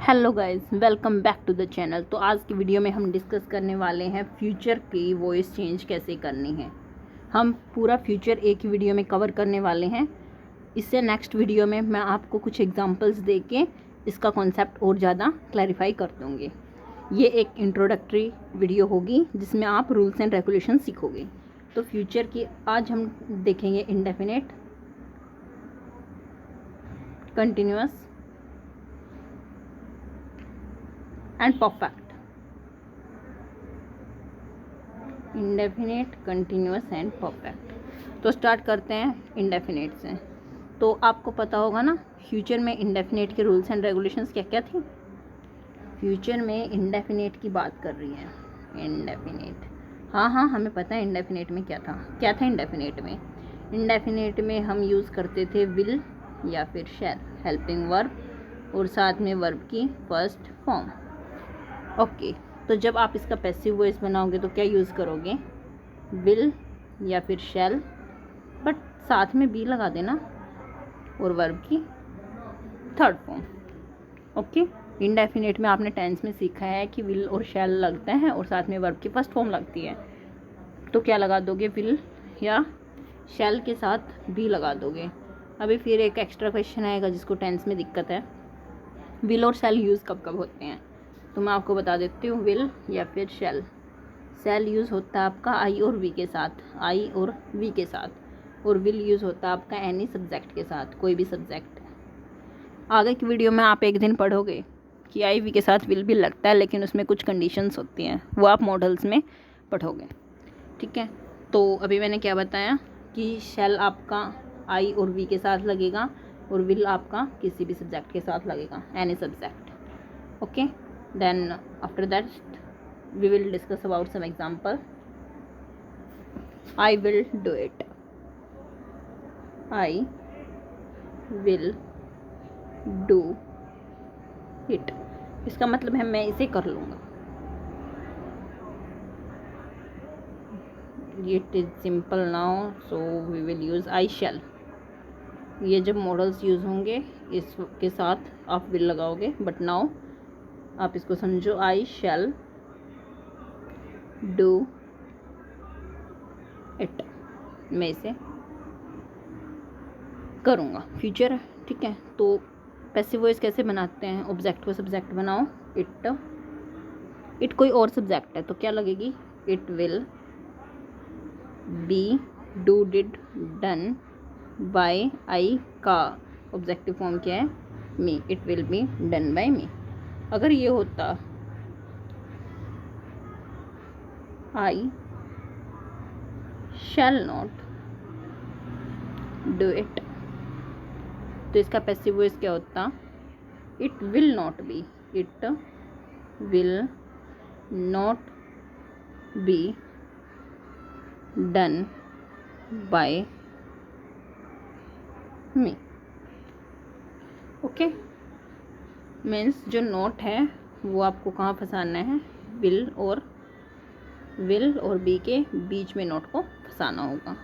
Hello guys, welcome back to the channel. तो आज की वीडियो में हम डिस्कस करने वाले हैं फ्यूचर की वॉइस चेंज कैसे करनी है। हम पूरा फ्यूचर एक ही वीडियो में कवर करने वाले हैं। इससे नेक्स्ट वीडियो में मैं आपको कुछ एग्जांपल्स दे के इसका कॉन्सेप्ट और ज़्यादा क्लैरिफाई कर दूँगी। ये एक इंट्रोडक्टरी वीडियो होगी जिसमें आप रूल्स एंड रेगुलेशन सीखोगे। तो फ्यूचर की आज हम देखेंगे indefinite, continuous and perfect. Indefinite, continuous and perfect. तो स्टार्ट करते हैं इंडेफिनेट से। तो आपको पता होगा ना फ्यूचर में इंडेफिनेट के रूल्स एंड रेगुलेशंस क्या क्या थी। फ्यूचर में इंडेफिनेट की बात कर रही है। इंडेफिनेट, हाँ हमें पता है इंडेफिनेट में क्या था इंडेफिनेट में। इंडेफिनेट में हम यूज़ करते थे विल या फिर शैल, हेल्पिंग वर्ब और साथ में वर्ब की फर्स्ट फॉर्म। ओके, तो जब आप इसका पैसिव वॉइस बनाओगे तो क्या यूज़ करोगे, विल या फिर शैल, बट साथ में बी लगा देना और वर्ब की थर्ड फॉर्म। ओके, इंडेफिनेट में आपने टेंस में सीखा है कि विल और शैल लगते हैं और साथ में वर्ब की फर्स्ट फॉर्म लगती है। तो क्या लगा दोगे, विल या शैल के साथ बी लगा दोगे। अभी फिर एक एक्स्ट्रा क्वेश्चन आएगा जिसको टेंस में दिक्कत है, विल और शैल यूज़ कब कब होते हैं। तो मैं आपको बता देती हूँ, विल या फिर शैल। शैल यूज़ होता है आपका आई और वी के साथ, आई और वी के साथ, और विल यूज़ होता है आपका एनी सब्जेक्ट के साथ, कोई भी सब्जेक्ट। आगे की वीडियो में आप एक दिन पढ़ोगे कि आई वी के साथ विल भी लगता है, लेकिन उसमें कुछ कंडीशंस होती हैं, वो आप मॉडल्स में पढ़ोगे। ठीक है, तो अभी मैंने क्या बताया कि शैल आपका आई और वी के साथ लगेगा और विल आपका किसी भी सब्जेक्ट के साथ लगेगा, any subject. Okay, then after that we will discuss about some example. I will do it, I will do it, इसका मतलब है मैं इसे कर लूँगा। It is simple now, so we will use I shall। ये जब मॉडल्स यूज़ होंगे इसके साथ आप will लगाओगे, बट नाउ आप इसको समझो, आई शैल डू इट, मैं इसे करूँगा, फ्यूचर। ठीक है, तो पैसिव वॉइस कैसे बनाते हैं, ऑब्जेक्ट को सब्जेक्ट बनाओ, इट कोई और सब्जेक्ट है तो क्या लगेगी, it will be do did done by I का ऑब्जेक्टिव फॉर्म क्या है, me, it will be done by me. अगर ये होता I shall not do it, तो इसका पैसिव वॉइस क्या होता, it will not be, it will not be done by me. Okay, means जो नोट है वो आपको कहाँ फंसाना है, विल और बी के बीच में नोट को फंसाना होगा।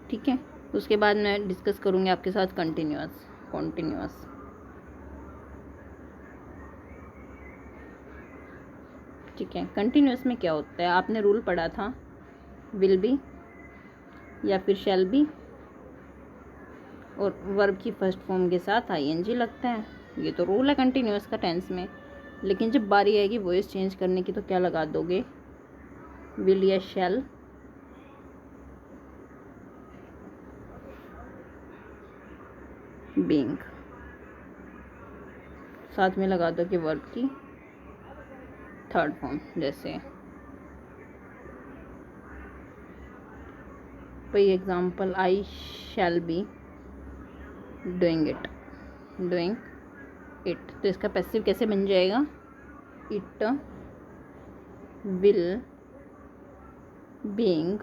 ठीक है, उसके बाद मैं डिस्कस करूँगी आपके साथ कॉन्टिन्यूअस। ठीक है, कंटिन्यूअस में क्या होता है, आपने रूल पढ़ा था, विल बी या फिर शैल बी और वर्ब की फर्स्ट फॉर्म के साथ आईएनजी लगता है। ये तो रूल है कंटिन्यूअस का टेंस में। लेकिन जब बारी आएगी वॉइस चेंज करने की तो क्या लगा दोगे, विल या शैल बीइंग, साथ में लगा दो कि वर्ब की थर्ड फॉर्म। जैसे कोई example, I shall be doing it, तो इसका पैसिव कैसे बन जाएगा, it will being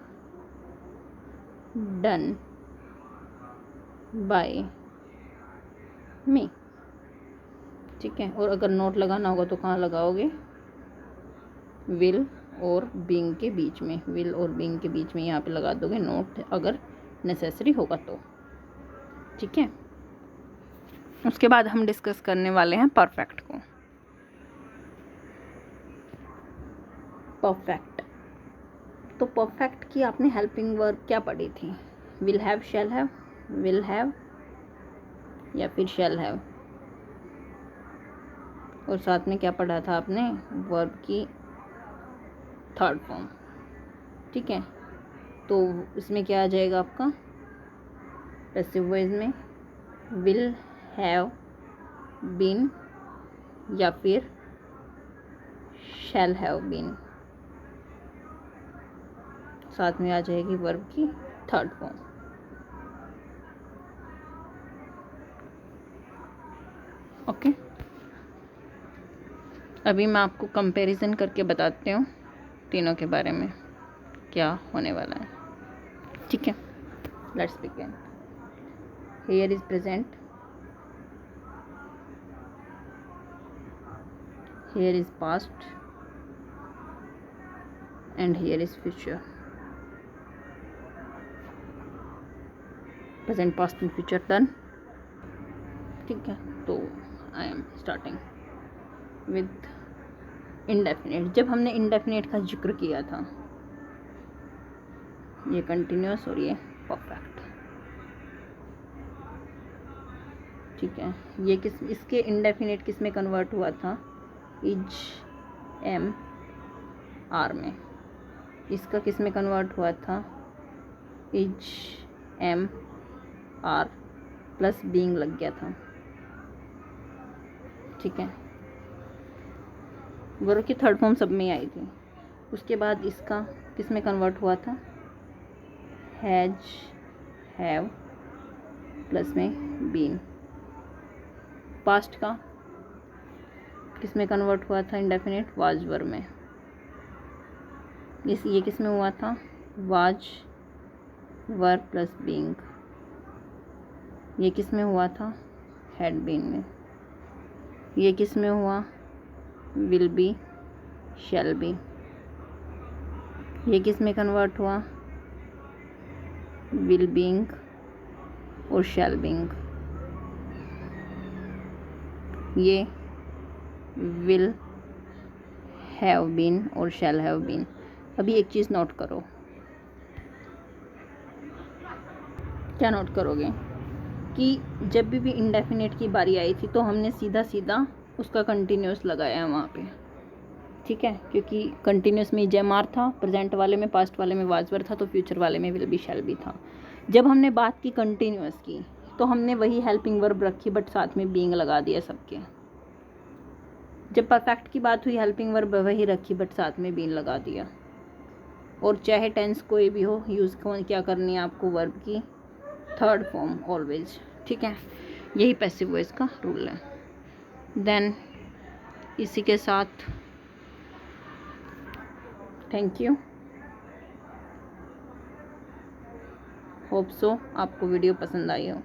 done by me. ठीक है, और अगर नोट लगाना होगा तो कहाँ लगाओगे, विल और बीइंग के बीच में, विल और बीइंग के बीच में यहाँ पे लगा दोगे नोट, अगर नेसेसरी होगा तो। ठीक है, उसके बाद हम डिस्कस करने वाले हैं परफेक्ट को। परफेक्ट। तो परफेक्ट की आपने हेल्पिंग वर्ब क्या पढ़ी थी? Will have, shall have, will have या फिर शैल हैव। और साथ में क्या पढ़ा था आपने? वर्ब की थर्ड फॉर्म। ठीक है, तो इसमें क्या आ जाएगा आपका? पैसिव वॉइस में विल हैव बीन या फिर शैल हैव बीन, साथ में आ जाएगी वर्ब की थर्ड फॉर्म। ओके, अभी मैं आपको कंपैरिजन करके बताती हूँ तीनों के बारे में क्या होने वाला है। ठीक है, let's begin. Here is present, here is past and here is future. Present, past and future done. ठीक है, तो I am starting with indefinite. जब हमने इंडेफिनिट का जिक्र किया था, ये कंटिन्यूअस और ये परफेक्ट। ठीक है, ये इसके इंडेफिनिट किस में कन्वर्ट हुआ था? इज एम आर में। इसका किस में कन्वर्ट हुआ था? Is M R plus being लग गया था। ठीक है, वर्ब की थर्ड फॉर्म सब में आई थी। उसके बाद इसका किस में कन्वर्ट हुआ था? हैज, हैव प्लस में बीन। पास्ट का किस में कन्वर्ट हुआ था? इंडेफिनिट वाज वर्ब में। ये किस में हुआ था? Was verb plus being. ये किस में हुआ था? हैड बीन में। ये किस में हुआ? Will be, shall be. ये किस में कन्वर्ट हुआ? विल बीइंग और शैल बीइंग। ये विल हैव बीन और शैल हैव बीन। अभी एक चीज़ नोट करो। क्या नोट करोगे? कि जब भी इंडेफिनिट की बारी आई थी तो हमने सीधा सीधा उसका कंटिन्यूस लगाया है वहाँ पे। ठीक है, क्योंकि कंटिन्यूस में जेमार था, प्रेजेंट वाले में, पास्ट वाले में वाजवर था, तो फ्यूचर वाले में विल बी, शैल बी था। जब हमने बात की कंटिन्यूस की तो हमने वही हेल्पिंग वर्ब रखी बट साथ में बीइंग लगा दिया सबके। जब परफेक्ट की बात हुई हेल्पिंग वर्ब वही रखी बट साथ में बीइंग लगा दिया। और चाहे टेंस कोई भी हो, यूज़ क्या करनी है आपको? वर्ब की थर्ड फॉर्म ऑलवेज। ठीक है, यही पैसिव वॉइस का रूल है। देन इसी के साथ थैंक यू। होप सो आपको वीडियो पसंद आई हो।